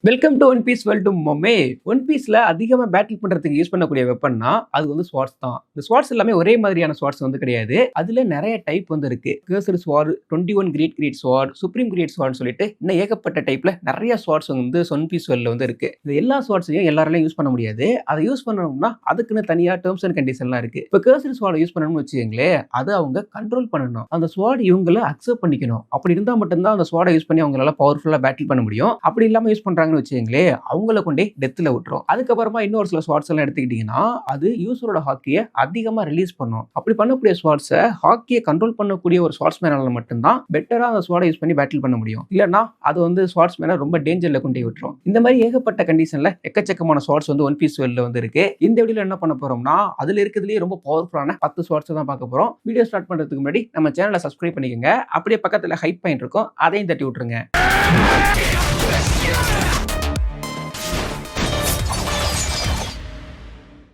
Welcome to One Piece வெல்டும் மொமே. One பீஸ்ல அதிகமா பேட்டில் பண்றதுக்கு யூஸ் பண்ணக்கூடிய வெப்பன்னா அது வந்து ஸ்வார்ட்ஸ் தான். இந்த ஸ்வார்ட்ஸ் எல்லாமே ஒரே மாதிரியான ஸ்வார்ட்ஸ் வந்து கிடையாது. அதுல நிறைய டைப் வந்து இருக்கு. கர்சர் sword, 21 great sword, supreme great sword சொல்லிட்டு இன்னும் ஏகப்பட்ட டைப்ல நிறைய ஸ்வார்ட்ஸ் வந்து ஒன் பீஸ் வெல்ல வந்து இருக்கு. இந்த எல்லா ஸ்வார்ட்ஸையும் எல்லாராலையும் யூஸ் பண்ண முடியாது. அதை யூஸ் பண்ணணும்னா அதுக்குன்னு தனியா டேர்ம்ஸ் அண்ட் கண்டிஷன்லாம் இருக்கு. இப்போ கர்சர் ஸ்வார்ட் யூஸ் பண்ணணும்னு வச்சுக்கங்களே, அதை அவங்க கண்ட்ரோல் பண்ணணும். அந்த ஸ்வார்ட் இவங்களை அக்செப்ட் பண்ணிக்கணும். அப்படி இருந்தா மட்டும்தான் அந்த ஸ்வார்டை யூஸ் பண்ணி அவங்களால பவர்ஃபுல்லா பேட்டில் பண்ண முடியும். அப்படி இல்லாம யூஸ் பண்றாங்கன்னு வச்சுங்களே, அவங்கள கொண்டே டெத்ல விட்டுரும். அதுக்கப்புறமா இன்னொரு சில ஸ்வார்ட்ஸ் எல்லாம் எடுத்துக்கிட்டீங்கன்னா அது யூசரோட ஹாக்கியை அதிகமா ரிலீஸ் பண்ணும். அப்படி பண்ணக்கூடிய ஸ்வார்ட்ஸை ஹாக்கியை கண்ட்ரோல் பண்ணக்கூடிய ஒரு ஸ்வார்ட்ஸ் மேனால மட்டும்தான் பெட்டரா அந்த ஸ்வார்டை யூஸ் பண்ணி பேட்டில் பண்ண முடியும். இல்லைன்னா அது வந்து ஸ்வார்ட்ஸ் மேனை ரொம்ப டேஞ்சர்ல கொண்டு விட்டுரும். இந்த மாதிரி ஏகப்பட்ட கண்டிஷன்ல எக்கச்சக்கமான ஸ்வார்ட்ஸ் வந்து ஒன் பீஸ் வெல்ல வந்து இருக்கு. இந்த வீடியோல என்ன பண்ண போறோம்னா அதுல இருக்கிறதுலயே ரொம்ப பவர்ஃபுல்லான 10 ஸ்வார்ட்ஸ் தான் பார்க்க போறோம். வீடியோ ஸ்டார்ட் பண்றதுக்கு முன்னாடி நம்ம சேனலை சப்ஸ்கிரைப் பண்ணிக்கோங்க. அப்படியே பக்கத்துல ஹைப் பாயிண்ட் இருக்கும், அதையும் தட்டி விட்டுருங்க.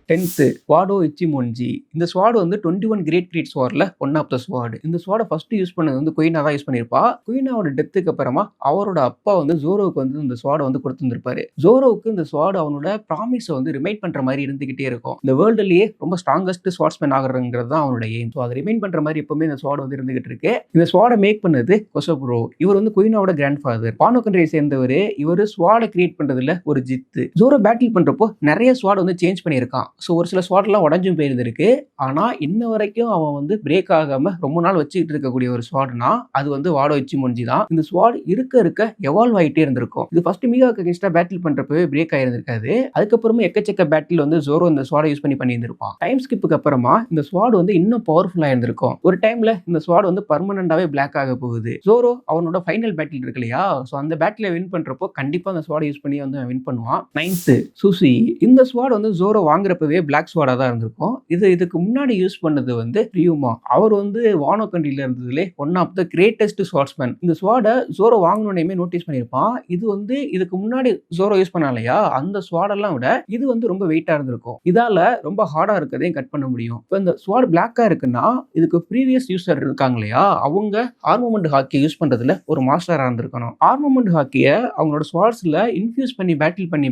10th வாடோ இச்சிமோன்ஜி. இந்த ஸ்வார்டு வந்து 21 கிரேட் ஸ்வார்ட்ல ஒன் ஆஃப் த ஸ்வார்டு. இந்த ஸ்வார்டை ஃபர்ஸ்ட் யூஸ் பண்ணது வந்து குயினா தான் யூஸ் பண்ணியிருப்பா. குயினாவோட டெத்துக்கு அப்புறமா அவரோட அப்பா வந்து ஜோரோவுக்கு வந்து இந்த ஸ்வார்டை வந்து கொடுத்துருப்பாரு. ஜோரோவுக்கு இந்த ஸ்வார்டு அவனோட ப்ராமிஸை வந்து ரிமைண்ட் பண்ற மாதிரி இருந்துகிட்டே இருக்கும். இந்த வேர்ல்டுலயே ரொம்ப ஸ்ட்ராங்கஸ்ட் ஸ்வார்ட்ஸ்மேன் ஆகுறங்கிறது தான் அவனோட எய்ம். ஸோ அதை ரிமைண்ட் பண்ற மாதிரி எப்பவுமே இந்த ஸ்வார்டு வந்து இருந்துகிட்டு இருக்கு. இந்த ஸ்வார்டை மேக் பண்ணது கொசப்ரோ. இவர் வந்து குயினாவோட கிராண்ட் ஃபாதர். பானோ கண்ட்ரியை சேர்ந்தவர். இவர் ஸ்வார்டை கிரியேட் பண்றதுல ஒரு ஜித்து. ஜோரோ பேட்டில் பண்றப்போ நிறைய ஸ்வார்டு வந்து சேஞ்ச் பண்ணியிருக்கான். ஸோ ஒரு சில ஸ்வாட்லாம் உடஞ்சும் போயிருந்திருக்கு. ஆனா இன்ன வரைக்கும் அவன் வந்து பிரேக் ஆகாம ரொம்ப நாள் வச்சுக்கிட்டு இருக்கக்கூடிய ஒரு ஸ்வாட்னா அது வந்து வாடோ இச்சிமோன்ஜி தான். இந்த ஸ்வாட் இருக்க எவால்வ் ஆகிட்டே இருந்திருக்கும். இது ஃபர்ஸ்ட் மிகாக்கு அகைன்ஸ்டா பேட்டில் பண்றப்பவே பிரேக் ஆயிருந்திருக்காது. அதுக்கப்புறமா எக்கச்சக்க பேட்டில் வந்து ஜோரோ இந்த ஸ்வாடை யூஸ் பண்ணி பண்ணியிருந்திருப்பான். டைம் ஸ்கிப்புக்கு அப்புறமா இந்த ஸ்வாட் வந்து இன்னும் பவர்ஃபுல்லா இருந்திருக்கும். ஒரு டைம்ல இந்த ஸ்வாட் வந்து பர்மனண்டாவே பிளாக் ஆக போகுது. ஜோரோ அவனோட ஃபைனல் பேட்டில் இருக்கு இல்லையா, ஸோ அந்த பேட்டில வின் பண்றப்போ கண்டிப்பா அந்த ஸ்வாடை யூஸ் பண்ணி வந்து வின் பண்ணுவான். 9th சுசி. இந்த ஸ்வாட் வந்து ஜோரோ வாங்குறப்பவே பிளாக் ஸ்வாடா தான் இருந்திருக்கும். இதுக்கு முன்னாடி யூஸ் பண்ணது வந்து ரியூமா. அவர் வந்து வானோ கண்ட்ரில இருந்ததுலே one of the greatest swordsman. இந்த ஸ்வாடை ஜோரோ வாங்கணும்னே நோட்டீஸ் பண்ணியிருப்பான். இது வந்து இதுக்கு முன்னாடி ஜோரோ யூஸ் பண்ணலையா, அந்த ஸ்வாடெல்லாம் விட இது வந்து ரொம்ப வெயிட்டா இருந்திருக்கும். இதால ரொம்ப ஹார்டா இருக்கதையும் கட் பண்ண முடியும். இப்போ இந்த ஸ்வாட் பிளாக்கா இருக்குன்னா இதுக்கு ப்ரீவியஸ் யூசர் இருக்காங்க இல்லையா, அவங்க ஆர்மமெண்ட் ஹாக்கியை யூஸ் பண்றதுல ஒரு மாஸ்டரா இருந்திருக்கணும். ஆர்மமெண்ட் ஹாக்கியை அவங்களோட ஸ்வாட்ஸ்ல இன்ஃபியூஸ் பண்ணி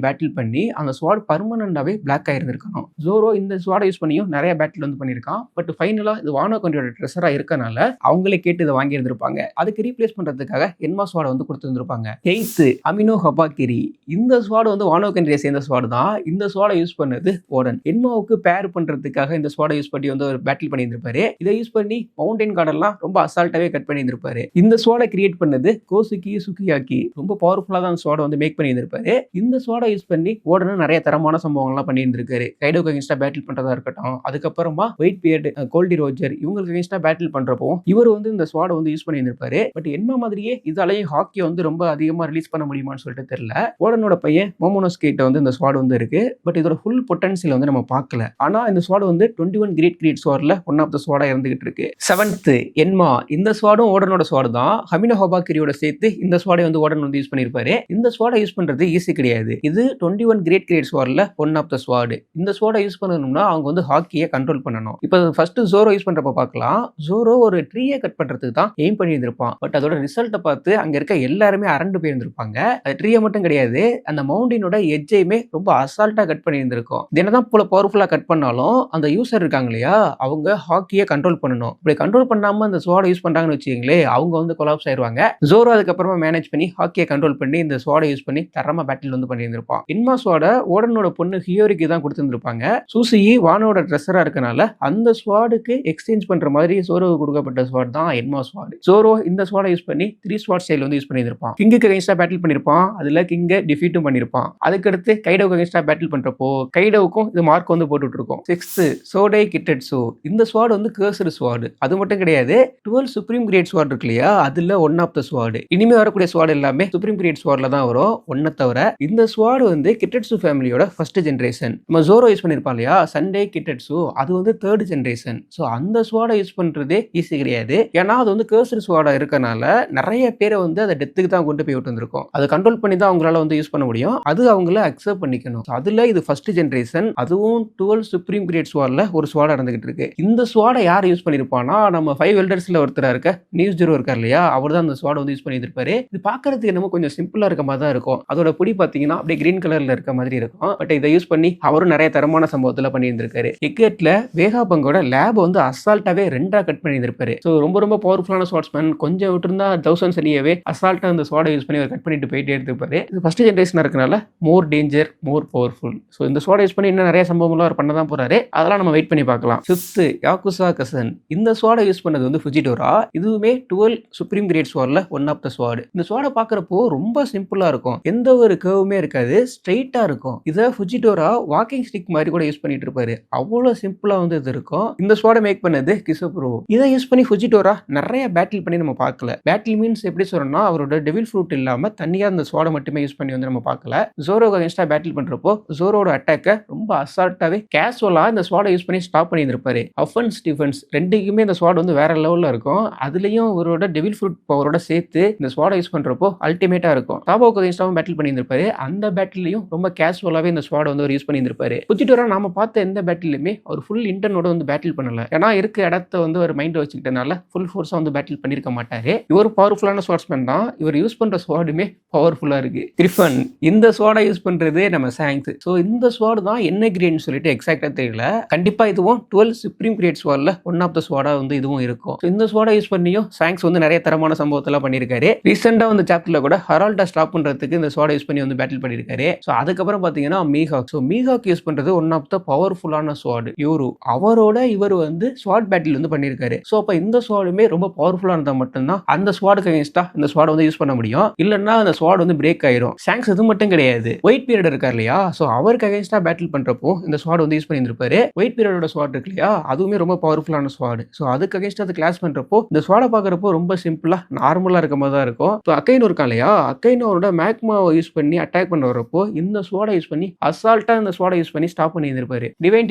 பேட்டில் பண்ணி அந்த ஸ்வாட் பர்மனண்டாவே பிளாக் ஆயிருந்திருக்கணும். ஜோரோ இந்த ஸ்வாடை யூஸ் பண்ணியும் நிறைய பேட்டில் வந்து பண்ணியிருக்கான். பட் ஃபைனலா இது வானோ கண்ட்ரியோட ட்ரெஸரா இருக்கனால அவங்களே கேட்டு இதை வாங்கி இருந்திருப்பாங்க. அதுக்கு ரீப்ளேஸ் பண்றதுக்காக என்மா ஸ்வாடை வந்து கொடுத்துருந்துருப்பாங்க. 8th amino ஹபாகிரி. இந்த ஸ்வாடு வந்து வானோ கண்ட்ரியை சேர்ந்த ஸ்வாடு தான். இந்த ஸ்வாடை யூஸ் பண்ணது ஓடன். என்மாவுக்கு பேர் பண்றதுக்காக இந்த ஸ்வாடை யூஸ் பண்ணி வந்து ஒரு பேட்டில் பண்ணியிருந்திருப்பாரு. இதை யூஸ் பண்ணி மவுண்டைன் கார்டெல்லாம் ரொம்ப அசால்ட்டாவே கட் பண்ணியிருந்திருப்பாரு. இந்த ஸ்வாடை கிரியேட் பண்ணது கோசுகி சுகியாக்கி. ரொம்ப பவர்ஃபுல்லா தான் ஸ்வாடை வந்து மேக் பண்ணியிருந்திருப்பாரு. இந்த ஸ்வாடை யூஸ் பண்ணி ஓடன் நிறைய தரமான சம்பவங்கள்லாம் பண்ணியிருந்திருக்காரு. கைடோக்கு அகைன்ஸ்டா பேட்டில் பண்றதா இருக்கட்டும், அதுக்கப்புறமா ஒயிட் பியர்ட், கோல்டி ரோஜர் இவங்களுக்கு அகைன்ஸ்டா பேட்டில் பண்றப்போ இவர் வந்து இந்த ஸ்வாடை வந்து யூஸ் பண்ணியிருந்திருப்பாரு. பட் என்மா மாதிரியே இதாலையும் ஹாக்கியை வந்து ரொம்ப அதிகமா ரிலீஸ் பண்ண முடியுமான்னு சொல்லிட்டு தெரியல. ஓடனோட பையன் மோமோனோஸ்கிட்ட வந்து இந்த ஸ்வாட் வந்து இருக்கு. பட் இதோட ஃபுல் பொட்டன்சியல் வந்து நம்ம பார்க்கல. ஆனா இந்த ஸ்வாட் வந்து 21 கிரேட் ஸ்வாட்ல ஒன் ஆஃப் த ஸ்வாடா இருந்துகிட்டு இருக்கு. 7th என்மா. இந்த ஸ்வாடும் ஓடனோட ஸ்வாடு தான். ஹமினோ ஹபாகிரியோட சேர்த்து இந்த ஸ்வாடை வந்து ஓடன் வந்து யூஸ் பண்ணியிருப்பாரு. இந்த ஸ்வாடை யூஸ் பண்றது ஈஸி கிடையாது. இது 21 கிரேட் ஸ்வாட்ல ஒன் ஆஃப் த ஸ்வாடு. இந்த ஸ்வாடை யூஸ் பண்ணணும்னா அவங்க வந்து ஹாக்கியை கண்ட்ரோல் பண்ணணும். இப்போ ஃபர்ஸ்ட் ஜோரோ யூஸ் பண்றப்ப பார்க்கலாம். ஜோரோ ஒரு ட்ரீயை கட் பண்றதுக்கு தான் எய்ம் பண்ணி இருந்திருப்பான். பட் அதோட ரிசல்ட்டை பார்த்து அங்க இருக்க எல்லாருமே அரண்டு போயிருந்திருப்பாங்க. அது ட்ரீயை மட்டும் கிடையாது, அந்த மவுண்டினோட எட்ஜையுமே ரொம்ப அசால்ட்டா கட் பண்ணி இருந்திருக்கும். என்னதான் போல பவர்ஃபுல்லா கட் பண்ணாலும் அந்த யூசர் இருக்காங்க இல்லையா, அவங்க ஹாக்கியை கண்ட்ரோல் பண்ணணும். இப்படி கண்ட்ரோல் பண்ணாம அந்த ஸ்வாடை யூஸ் பண்றாங்கன்னு வச்சுக்கீங்களே, அவங்க வந்து கொலாப்ஸ் ஆயிருவாங்க. ஜோரோ அதுக்கப்புறமா மேனேஜ் பண்ணி ஹாக்கியை கண்ட்ரோல் பண்ணி இந்த ஸ்வாடை யூஸ் பண்ணி தரமா பேட்டில் வந்து பண்ணியிருந்திருப்பான். இன்மா ஸ்வாட ஓடனோட பொண்ணு ஹியோரிக்கு தான் கொடுத்துருந்துருப்பாங்க. சூசி வானோட ட்ரெஸரா இருக்கனால அந்த ஸ்வாடுக்கு எக்ஸ்சேஞ்ச் பண்ற மாதிரி ஜோரோவுக்கு கொடுக்கப்பட்ட ஸ்வாட் தான் என்மா ஸ்வாட். ஜோரோ இந்த ஸ்வாடை யூஸ் பண்ணி 3 ஸ்வாட் ஸ்டைல் வந்து யூஸ் பண்ணியிருப்பான். கிங்குக்கு அகைன்ஸ்டா பேட்டில் பண்ணியிருப்பான். அதுல கிங்கை டிஃபீட்டும் பண்ணியிருப்பான். அதுக்கடுத்து கைடோவுக்கு அகைன்ஸ்டா பேட்டில் பண்றப்போ கைடோவுக்கும் இது மார்க் வந்து போட்டுட்டு இருக்கும். 6th சோடை கிட்டட்சு. இந்த ஸ்வாட் வந்து கர்சர் ஸ்வாட். அது மட்டும் கிடையாது, 12 சுப்ரீம் கிரேட் ஸ்வாட் இருக்கு இல்லையா, அதுல ஒன் ஆஃப் த ஸ்வாட். இனிமே வரக்கூடிய ஸ்வாட் எல்லாமே சுப்ரீம் கிரேட் ஸ்வாட்ல தான் வரும், ஒன்ன தவிர. இந்த ஸ்வாட் வந்து கிட்டட்சு ஃபேமிலியோட ஃபர்ஸ்ட் ஜெனரேஷன். நம்ம ஜோரோ யூஸ் யூஸ் பண்ணியிருப்பா இல்லையா, சண்டே கிட்டட்ஸு, அது வந்து 3rd ஜெனரேஷன். ஸோ அந்த ஸ்வாட யூஸ் பண்றதே ஈஸி கிடையாது. ஏன்னா அது வந்து கர்ஸ்டு ஸ்வாடா இருக்கனால நெறைய பேர வந்து அத டெத்துக்கு தான் கொண்டு போய் விட்டுருந்திருக்கும். அத கண்ட்ரோல் பண்ணி தான் அவங்களால வந்து யூஸ் பண்ண முடியும். அது அவங்கள அக்செப்ட் பண்ணிக்கணும். அதுல இது ஃபர்ஸ்ட் ஜெனரேஷன். அதுவும் 12 சுப்ரீம் கிரேட் ஸ்வாட்ல ஒரு ஸ்வாட் நடந்துகிட்டு இருக்கு. இந்த ஸ்வாட யார் யூஸ் பண்ணியிருப்பான்னா, நம்ம 5 எல்டர்ஸ்ல ஒருத்தரா இருக்க நியூஸ் ஜீரோ இருக்கார் இல்லையா, அவர் தான் அந்த ஸ்வாட வந்து யூஸ் பண்ணியிருப்பாரு. இது பார்க்கறதுக்கு என்னமோ கொஞ்சம் சிம்பிளா இருக்க மாதிரி தான் இருக்கும். அதோட புடி பார்த்தீங்கன்னா அப்படியே கிரீன் கலர்ல இருக்க மாதிரி இருக்கும். பட் இதை யூஸ் பண்ணி அவரும் நிறைய தரமான சம்பவத்துல பண்ணியிருந்திருக்காரு. கிரிக்கெட்ல வேகாபங்கோட லேப் வந்து அசால்ட்டாவே 2ஆ கட் பண்ணியிருந்திருப்பாரு. ஸோ ரொம்ப ரொம்ப பவர்ஃபுல்லான ஸ்வாட்ஸ்மேன். கொஞ்சம் விட்டுருந்தா தௌசண்ட்ஸ் அடியவே அசால்ட்டா அந்த ஸ்வாட யூஸ் பண்ணி அவர் கட் பண்ணிட்டு போயிட்டே இருந்திருப்பாரு. இது ஃபர்ஸ்ட் ஜெனரேஷனா இருக்கனால மோர் டேஞ்சர், மோர் பவர்ஃபுல். ஸோ இந்த ஸ்வாட யூஸ் பண்ணி இன்னும் நிறைய சம்பவங்கள்லாம் அவர் பண்ண தான் போறாரு. அதெல்லாம் நம்ம வெயிட் பண்ணி பார்க்கலாம். 5th யாக்குசா கசன். இந்த ஸ்வாட யூஸ் பண்ணது வந்து ஃபுஜிடோரா. இதுவுமே 12 சுப்ரீம் கிரேட் ஸ்வாட்ல ஒன் ஆஃப் த ஸ்வாட். இந்த ஸ்வாட பார்க்கறப்போ ரொம்ப சிம்பிளா இருக்கும். எந்த ஒரு கர்வுமே இருக்காது, ஸ்ட்ரெயிட்டா இருக்கும். இதை ஃபுஜிடோரா வாக்கிங் ஸ்டிக் மாதிரி கூட யூஸ் பண்ணிட்டு இருப்பாரு. அவ்வளவு சிம்பிளா வந்து இது இருக்கும். இந்த ஸ்வாட மேக் பண்ணது கிசோப்ரோ. இதை யூஸ் பண்ணி ஃபுஜிடோரா நிறைய பேட்டில் பண்ணி நம்ம பார்க்கல. பேட்டில் மீன்ஸ் எப்படி சொல்லணும்னா, அவரோட டெவில் ஃப்ரூட் இல்லாம தனியா அந்த ஸ்வாட மட்டுமே யூஸ் பண்ணி வந்து நம்ம பார்க்கல. ஜோரோக்கு அகைன்ஸ்டா பேட்டில் பண்றப்போ ஜோரோட அட்டாக்க ரொம்ப அசால்ட்டாவே கேஷுவலா இந்த ஸ்வாட யூஸ் பண்ணி ஸ்டாப் பண்ணி இருப்பாரு. அஃபென்ஸ் டிஃபென்ஸ் ரெண்டுக்குமே இந்த ஸ்வாட் வந்து வேற லெவல்ல இருக்கும். அதுலயும் அவரோட டெவில் ஃப்ரூட் பவரோட சேர்த்து இந்த ஸ்வாட யூஸ் பண்றப்போ அல்டிமேட்டா இருக்கும். தாபோக்கு அகைன்ஸ்டாவும் பேட்டில் பண்ணி இருப்பாரு. அந்த பேட்டிலையும் ரொம்ப கேஷுவலாவே இந்த ஸ்வாட வந்து அவர் யூஸ் பண்ணி இருப்பாரு. ஃபுஜிடோரா நாம பார்த்த எந்த பேட்டிலுமே அவர் ஃபுல் இன்டர்னோட வந்து பேட்டில் பண்ணல. ஏன்னா இருக்க இடத்த வந்து ஒரு மைண்ட் வச்சுக்கிட்டனால ஃபுல் ஃபோர்ஸா வந்து பேட்டில் பண்ணிருக்க மாட்டாரு. இவர் பவர்ஃபுல்லான ஸ்வாட்ஸ்மேன் தான். இவர் யூஸ் பண்ற ஸ்வாடுமே பவர்ஃபுல்லா இருக்கு. கிரிஃபன். இந்த ஸ்வாட யூஸ் பண்றது நம்ம சாங்ஸ். ஸோ இந்த ஸ்வாட் தான் என்ன கிரேட்னு சொல்லிட்டு எக்ஸாக்டா தெரியல. கண்டிப்பா இதுவும் 12 சுப்ரீம் கிரேட் ஸ்வாட்ல ஒன் ஆஃப் த ஸ்வாடா வந்து இதுவும் இருக்கும். இந்த ஸ்வாட யூஸ் பண்ணியும் சாங்ஸ் வந்து நிறைய தரமான சம்பவத்தெல்லாம் பண்ணியிருக்காரு. ரீசெண்டா வந்து சாப்டர்ல கூட ஹரால்டா ஸ்டாப் பண்றதுக்கு இந்த ஸ்வாட யூஸ் பண்ணி வந்து பேட்டில் பண்ணியிருக்காரு. ஸோ அதுக்கப்புறம் பாத்தீங்கன்னா மீஹாக். ஸோ மீஹாக் யூஸ் பண்றது ஒன் ஆஃப் த பவர்ஃபுல்லான ஸ்வாட். யூரு அவரோட இவர் வந்து ஸ்வாட் பேட்டில் வந்து பண்ணியிருக்காரு. ஸோ அப்ப இந்த ஸ்வாடுமே ரொம்ப பவர்ஃபுல்லா இருந்தா மட்டும்தான் அந்த ஸ்வாடுக்கு அகைன்ஸ்டா இந்த ஸ்வாட வந்து யூஸ் பண்ண முடியும். இல்லன்னா அந்த ஸ்வாட் வந்து பிரேக் ஆயிரும். சாங்ஸ் இது மட்டும் கிடையாது. ஒயிட் பீரியட் இருக்கார் இல்லையா, ஸோ அவருக்கு அகைன்ஸ்டா பேட்டில் பண்றப்போ இந்த ஸ்வாட் வந்து யூஸ் பண்ணியிருப்பாரு. ஒயிட் பீரியடோட ஸ்வாட் இருக்கு இல்லையா, அதுவுமே ரொம்ப பவர்ஃபுல்லான ஸ்வாட். ஸோ அதுக்கு அகைன்ஸ்டா அது கிளாஸ் பண்றப்போ இந்த ஸ்வாட பாக்குறப்போ ரொம்ப சிம்பிளா நார்மலா இருக்க மாதிரி தான் இருக்கும். இப்போ அக்கைனோ இருக்கா இல்லையா, அக்கைனோட மேக்மாவை யூஸ் பண்ணி அட்டாக் பண்ண வரப்போ இந்த ஸ்வாட யூஸ் பண்ணி அசால்ட்டா இந்த ஸ்வாட யூஸ் பண்ணி ஸ்டாப் பண்ணி இருந்திருப்பாரு. டிவைன்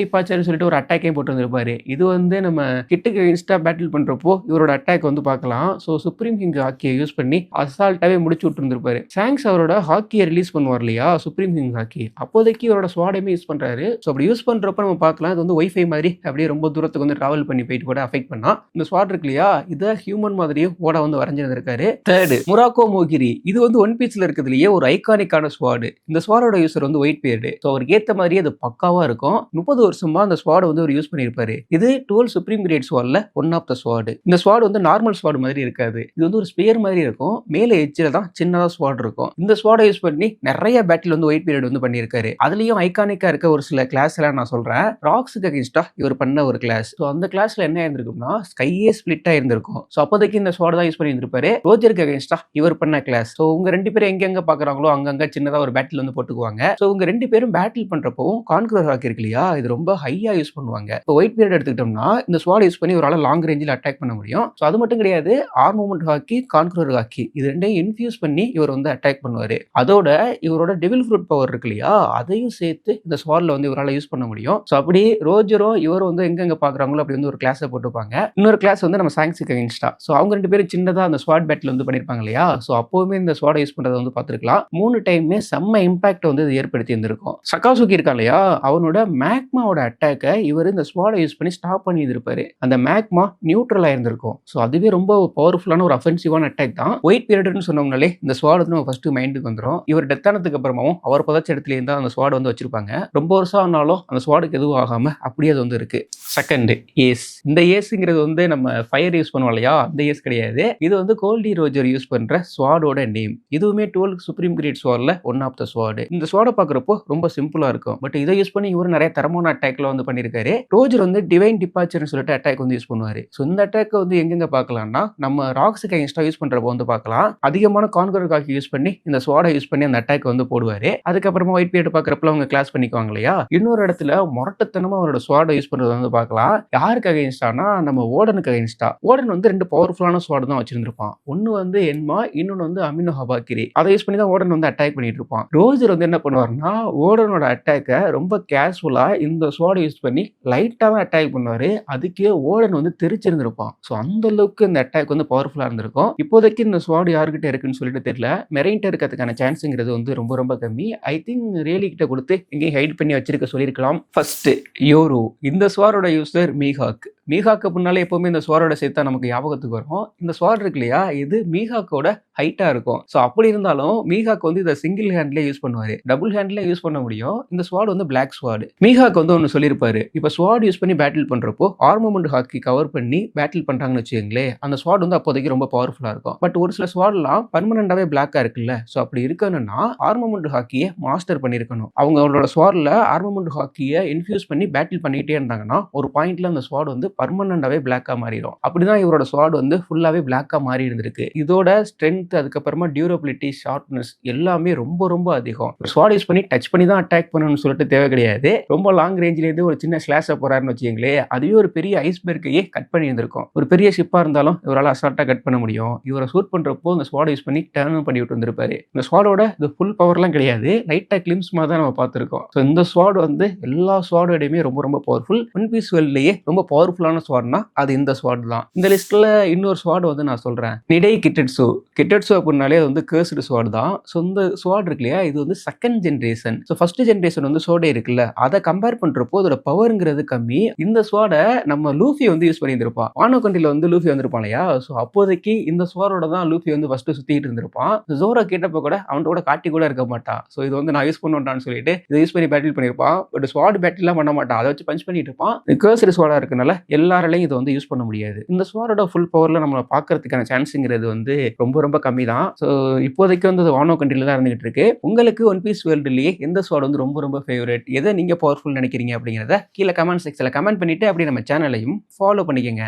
டிபார்ச்சர்னு சொல்லிட்டு ஒரு அட்டாக்கே போட்டு வந்திருப்பாரு. இது வந்து நம்ம கிட்டுக்கு அகைன்ஸ்டா பேட்டில் பண்றப்போ இவரோட அட்டாக் வந்து பார்க்கலாம். ஸோ சுப்ரீம் கிங் ஹாக்கியை யூஸ் பண்ணி அசால்ட்டாவே முடிச்சு விட்டு இருந்திருப்பாரு. சாங்ஸ் அவரோட ஹாக்கியை ரிலீஸ் பண்ணுவார் இல்லையா, சுப்ரீம் கிங் ஹாக்கி, அப்போதைக்கு இவரோட ஸ்வாடையுமே யூஸ் பண்றாரு. ஸோ அப்படி யூஸ் பண்றப்ப நம்ம பார்க்கலாம், இது வந்து ஒய்ஃபை மாதிரி அப்படியே ரொம்ப தூரத்துக்கு வந்து டிராவல் பண்ணி போயிட்டு கூட அஃபெக்ட் பண்ணா. இந்த ஸ்வாட் இருக்கு இல்லையா, இதை ஹியூமன் மாதிரியும் ஓட வந்து வரைஞ்சிருந்திருக்காரு. 3rd முராக்கோ மோகிரி. இது வந்து ஒன் பீஸ்ல இருக்கிறதுலயே ஒரு ஐகானிக்கான ஸ்வாட். இந்த ஸ்வாடோட யூசர் வந்து ஒயிட் பீரியட். ஸோ அவருக்கு ஏத்த மாதிரியே அது பக்காவா இருக்கும். 30 வருஷமா அந்த ஸ்வாட வந்து அவர் யூஸ் பண்ணியிருப்பாரு. இது 12 சுப்ரீம் கிரேட் ஸ்வாட்ல ஒன் ஆஃப் த ஸ்வாட். இந்த ஸ்வாட் வந்து நார்மல் ஸ்வாட் மாதிரி இருக்காது. இது வந்து ஒரு ஸ்பியர் மாதிரி இருக்கும். மேல எட்ஜ்ல தான் சின்னதா ஸ்வாட் இருக்கும். இந்த ஸ்வாட யூஸ் பண்ணி நிறைய பேட்டில் வந்து ஒயிட் பீரியட் வந்து பண்ணியிருக்காரு. அதுலயும் ஐகானிக்கா இருக்க ஒரு சில கிளாஸ் எல்லாம் நான் சொல்றேன். ராக்ஸுக்கு அகைன்ஸ்டா இவர் பண்ண ஒரு கிளாஸ். ஸோ அந்த கிளாஸ்ல என்ன இருந்திருக்கும்னா, ஸ்கையே ஸ்பிளிட் ஆயிருந்திருக்கும். ஸோ அப்போதைக்கு இந்த ஸ்வாட் தான் யூஸ் பண்ணி இருந்திருப்பாரு. ரோஜருக்கு அகைன்ஸ்டா இவர் பண்ண கிளாஸ். ஸோ உங்க 2 பேரும் எங்க பாக்குறாங்களோ அங்கங்க சின்னதா ஒரு பேட்டில் வந்து போட்டுக்குவாங்க. ஸோ உங்க 2 பேரும் பேட்டில் பண்றப்போ கான்குரர் ஹாக்கி இருக்கு இல்லையா, இது ரொம்ப ஹையா யூஸ் பண்ணுவாங்க. இப்போ ஒயிட் பீரியட் எடுத்துக்கிட்டோம்னா இந்த ஸ்வாட் யூஸ் பண்ணி ஒரு ஆள லாங் ரேஞ்சில் அட்டாக் பண்ண முடியும். ஸோ அது மட்டும் கிடையாது, ஆர்மமெண்ட் ஹாக்கி, கான்குரர் ஹாக்கி இது ரெண்டையும் இன்ஃபியூஸ் பண்ணி இவர் வந்து அட்டாக் பண்ணுவாரு. அதோட இவரோட டெவில் ஃப்ரூட் பவர் இருக்கு இல்லையா, அதையும் சேர்த்து இந்த ஸ்வாட்ல வந்து இவரால் யூஸ் பண்ண முடியும். ஸோ அப்படி ரோஜரும் இவரும் வந்து எங்க பாக்குறாங்களோ அப்படி வந்து ஒரு கிளாஸை போட்டுப்பாங்க. இன்னொரு கிளாஸ் வந்து நம்ம சாங்ஸுக்கு அகைன்ஸ்டா. ஸோ அவங்க 2 பேரும் சின்னதா அந்த ஸ்வாட் பேட்டில் வந்து பண்ணிருப்பாங்க இல்லையா, ஸோ அப்போவுமே இந்த ஸ்வாட யூஸ் பண்றதை வந்து பார்த்துருக்கலாம். 3 டைமே செம்ம இம்பாக்ட் வந்து இது ஏற்படுத்தி இருந்திருக்கும். சகாசுகி இருக்கா இல்லையா, அவனோட மேக்மாவோட அட்டாக்கை இவர் இந்த ஸ்வாட யூஸ் பண்ணி ஸ்டாப் பண்ணி இருப்பாரு. அந்த மேக்மா நியூட்ரலா இருந்திருக்கும். ஸோ அதுவே ரொம்ப பவர்ஃபுல்லான ஒரு அஃபென்சிவான அட்டாக் தான். ஒயிட் பீரியட்னு சொன்னோம்னாலே இந்த ஸ்வாட் வந்து நம்ம ஃபர்ஸ்ட் மைண்டுக்கு வந்துடும். இவர் டெத் ஆனதுக்கு அப்புறமாவும் அவர் பதச்ச இடத்துல இருந்தா அந்த ஸ்வாட் வந்து வச்சிருப்பாங்க. ரொம்ப வருஷம் ஆனாலும் அந்த ஸ்வாடுக்கு எதுவும் ஆகாம அப்படியே அது வந்து இருக்கு. Second ace. இந்த ஏஸ்ங்கிறது வந்து நம்ம ஃபயர் யூஸ் பண்ணுவோம் இல்லையா, அந்த ஏஸ் கிடையாது. இது வந்து கோல்டி ரோஜர் யூஸ் பண்ற ஸ்வாடோட நேம். இதுவுமே 12 சுப்ரீம் கிரேட் ஸ்வாட்ல ஒன் ஆஃப் த ஸ்வாட். இந்த ஸ்வாட பாக்குறப்போ ரொம்ப சிம்பிளா இருக்கும். பட் இதை யூஸ் பண்ணி இவர் நிறைய தரமான அட்டாக்ல வந்து பண்ணிருக்காரு. ரோஜர் வந்து டிவைன் டிபார்ச்சர்னு சொல்லிட்டு அட்டாக் வந்து யூஸ் பண்ணுவாரு. ஸோ இந்த அட்டாக் வந்து எங்கெங்க பார்க்கலாம்னா, நம்ம ராக்ஸுக்கு அகைன்ஸ்டா யூஸ் பண்றப்போ வந்து பார்க்கலாம். அதிகமான கான்குரர் ஹாக்கி யூஸ் பண்ணி இந்த ஸ்வாட யூஸ் பண்ணி அந்த அட்டாக் வந்து போடுவாரு. அதுக்கப்புறமா ஒயிட் பீரியட் பாக்குறப்ப அவங்க கிளாஸ் பண்ணிக்குவாங்க இல்லையா, இன்னொரு இடத்துல முரட்டத்தனமா அவரோட ஸ்வாட யூஸ் பண்றது வந்து பார்க்கலாம். யாருக்கு அகைன்ஸ்டானா, நம்ம ஓடனுக்கு அகைன்ஸ்டா. ஓடன் வந்து 2 பவர்ஃபுல்லான ஸ்வாட் தான் வச்சிருந்திருப்பான். ஒன்னு வந்து என்மா, இன்னொன்னு வந்து அமினோ ஹபாக்கிரி. அதை யூஸ் பண்ணி தான் ஓடன் வந்து அட்டாக் பண்ணிட்டு இருப்பான். ரோஜர் வந்து என்ன பண்ணுவாருன்னா, ஓடனோட அட்டாக்கை ரொம்ப ரொம்ப கேஷுவலா இந்த ஸ்வாட யூஸ் பண்ணி லைட்டா தான் அட்டாக் பண்ணுவாரு. அதுக்கே ஓடன் வந்து தெரிச்சிருந்திருப்பான். ஸோ அந்த அளவுக்கு இந்த அட்டாக் வந்து பவர்ஃபுல்லா இருந்திருக்கும். இப்போதைக்கு இந்த ஸ்வாட் யார்கிட்ட இருக்குன்னு சொல்லிட்டு தெரியல. மெரெய்ன்ட்ட இருக்கிறதுக்கான சான்ஸ்ங்கிறது வந்து ரொம்ப ரொம்ப கம்மி. ஐ திங்க் ரியலி கிட்ட கொடுத்து எங்கேயும் ஹைட் பண்ணி வச்சிருக்க சொல்லியிருக்கலாம். ஃபர்ஸ்ட் யோரு. இந்த ஸ்வாரோட யூசர் மீஹாக். மீஹாக் அப்படின்னாலே எப்பவுமே இந்த ஸ்வாரோட சேர்த்தா நமக்கு ஞாபகத்துக்கு வரும். இந்த ஸ்வாட் இருக்கு இல்லையா, இது மீஹாக்கோட ஹைட்டா இருக்கும். ஸோ அப்படி இருந்தாலும் மீஹாக் வந்து இதை சிங்கிள் ஹேண்ட்லேயே யூஸ் பண்ணுவாரு. டபுள் ஹேண்ட்லேயே யூஸ் பண்ண முடியும். இந்த ஸ்வாட் வந்து பிளாக் ஸ்வாட். மீஹாக் வந்து ஒன்று சொல்லியிருப்பாரு. இப்போ ஸ்வாட் யூஸ் பண்ணி பேட்டில் பண்றப்போ ஆர்மமெண்ட் ஹாக்கி கவர் பண்ணி பேட்டில் பண்றாங்கன்னு வச்சுக்கோங்களேன், அந்த ஸ்வாட் வந்து அப்போதைக்கு ரொம்ப பவர்ஃபுல்லா இருக்கும். பட் ஒரு சில ஸ்வாட்லாம் பர்மனண்டாவே பிளாக்கா இருக்குல்ல. ஸோ அப்படி இருக்கணும்னா ஆர்மமெண்ட் ஹாக்கியை மாஸ்டர் பண்ணியிருக்கணும். அவங்களோட ஸ்வாட்ல ஆர்மமெண்ட் ஹாக்கியை இன்ஃபியூஸ் பண்ணி பேட்டில் பண்ணிட்டே இருந்தாங்கன்னா ஒரு பாயிண்ட்ல அந்த ஸ்வாட் வந்து பர்மனண்டாவே பிளாக்கா மாறிடும். அப்படிதான் இவரோட ஸ்வாட் வந்து ஃபுல்லாவே பிளாக்கா மாறி இருந்திருக்கு. இதோட ஸ்ட்ரென்த், அதுக்கப்புறமா டியூரபிலிட்டி, ஷார்ப்னஸ் எல்லாமே ரொம்ப ரொம்ப அதிகம். ஸ்வாட் யூஸ் பண்ணி டச் பண்ணி தான் அட்டாக் பண்ணணும்னு சொல்லிட்டு தேவை கிடையாது. ரொம்ப லாங் ரேஞ்சில இருந்து ஒரு சின்ன ஸ்லாஷ போறாருன்னு வச்சுக்கீங்களேன், அதுவே ஒரு பெரிய ஐஸ்பெர்க்கையே கட் பண்ணி இருந்திருக்கும். ஒரு பெரிய ஷிப்பா இருந்தாலும் இவரால் அசால்ட்டா கட் பண்ண முடியும். இவரை ஷூட் பண்றப்போ இந்த ஸ்வாட் யூஸ் பண்ணி டர்ன் பண்ணி விட்டு வந்திருப்பாரு. இந்த ஸ்வாடோட இது ஃபுல் பவர்லாம் கிடையாது, லைட்டா கிளிம்ஸ் மாதிரி தான் நம்ம பார்த்திருக்கோம். ஸோ இந்த ஸ்வாட் வந்து எல்லா ஸ்வாடோடையுமே ரொம்ப ரொம்ப பவர்ஃபுல். ஒன் பீஸ் வேர்ல்ட்லயே ரொம்ப பவர்ஃபுல்லான ஸ்வாட்னா அது இந்த ஸ்வாட் தான். இந்த லிஸ்ட்ல இன்னொரு ஸ்வாட் வந்து நான் சொல்றேன். நிடை கிட்டட்சு. கிட்டட்சு அப்படின்னாலே அது வந்து கர்ஸ்டு ஸ்வாட் தான். ஸோ இந்த ஸ்வாட் இருக்கு இல்லையா, இது வந்து second generation. So first generation வந்து சோடே இருக்குல்ல, அதை கம்பேர் பண்றப்போ அதோட பவர்ங்கிறது கம்மி. இந்த ஸ்வாட நம்ம லூஃபி வந்து யூஸ் பண்ணியிருந்திருப்பான். வானோ கண்ட்ரில வந்து லூஃபி வந்திருப்பான் இல்லையா, ஸோ அப்போதைக்கு இந்த ஸ்வாரோட தான் லூஃபி வந்து ஃபர்ஸ்ட் சுத்திட்டு இருந்திருப்பான். ஜோரோ கேட்டப்ப கூட அவன் கூட காட்டி கூட இருக்க மாட்டான். ஸோ இது வந்து நான் யூஸ் பண்ணுவேன்டான்னு சொல்லிட்டு இதை யூஸ் பண்ணி பேட்டில் பண்ணியிருப்பான். பட் ஸ்வாட் பேட்டில்லாம் பண்ண மாட்டான், அதை வச்சு பஞ்ச் பண்ணிட்டு இருப்பான். கர்ஸ்டு ஸ்வாடா இருக்கனால எல்லாராலையும் இதை வந்து யூஸ் பண்ண முடியாது. இந்த ஸ்வாரோட ஃபுல் பவர்ல நம்ம பார்க்கறதுக்கான சான்ஸ்ங்கிறது வந்து ரொம்ப ரொம்ப கம்மி தான். ஸோ இப்போதைக்கு வந்து வானோ கண்ட்ரில தான் இருந்துகிட்டு இருக்கு. உங்களுக்கு ஒன் பீஸ் வேர்ல்டுலயே எந்த ஸ்வாட் வந்து ரொம்ப ரொம்ப ஃபேவரட், எதை நீங்க பவர்ஃபுல் நினைக்கிறீங்க அப்படிங்கிறத கீழே கமெண்ட் செக்ஷன்ல கமெண்ட் பண்ணிட்டு அப்படியே நம்ம சேனலையும் ஃபாலோ பண்ணிக்கங்க.